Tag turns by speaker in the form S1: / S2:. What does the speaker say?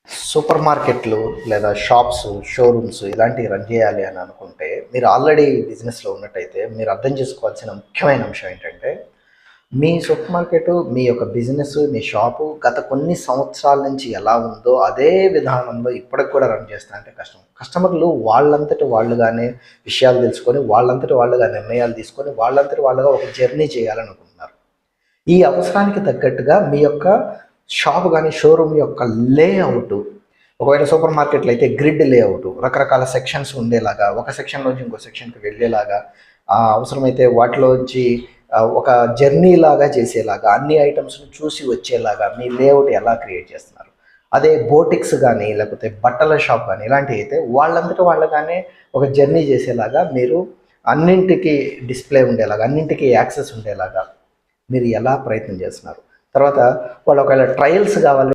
S1: Super మార్కెట్లు లేదా shops, showrooms ఇలాంటివి రన్ చేయాలి అని అనుకుంటే, మీరు ఆల్రెడీ బిజినెస్‌లో ఉన్నట్టయితే మీరు అర్థం చేసుకోవాల్సిన ముఖ్యమైన అంశం ఏంటంటే, మీ సూపర్ మార్కెటు, మీ యొక్క బిజినెస్, మీ షాపు గత కొన్ని సంవత్సరాల నుంచి ఎలా ఉందో అదే విధానంలో ఇప్పటికి కూడా రన్ చేస్తా అంటే కష్టం. కస్టమర్లు వాళ్ళంతట వాళ్ళుగానే విషయాలు తెలుసుకొని, వాళ్ళంతట వాళ్ళుగా నిర్ణయాలు తీసుకొని, వాళ్ళంతట వాళ్ళుగా ఒక జర్నీ చేయాలనుకుంటున్నారు. ఈ అవసరానికి తగ్గట్టుగా మీ యొక్క షాప్ గాని, షోరూమ్ యొక్క లేఔటు, ఒకవేళ సూపర్ మార్కెట్‌లో అయితే గ్రిడ్ లేఔటు, రకరకాల సెక్షన్స్ ఉండేలాగా, ఒక సెక్షన్‌లోంచి ఇంకో సెక్షన్‌కి వెళ్ళేలాగా, అవసరమైతే వాటిలోంచి ఒక జర్నీ లాగా చేసేలాగా, అన్ని ఐటెమ్స్‌ని చూసి వచ్చేలాగా మీ లేఔట్ ఎలా క్రియేట్ చేస్తున్నారు? అదే బోటిక్స్ గానీ, లేకపోతే బట్టల షాప్ గానీ ఇలాంటివి అయితే వాళ్ళంతట వాళ్ళుగానే ఒక జర్నీ చేసేలాగా మీరు అన్నింటికి డిస్‌ప్లే ఉండేలాగా, అన్నింటికి యాక్సెస్ ఉండేలాగా మీరు ఎలా ప్రయత్నం చేస్తున్నారు? తర్వాత వాళ్ళు ఒకవేళ ట్రయల్స్ కావాలి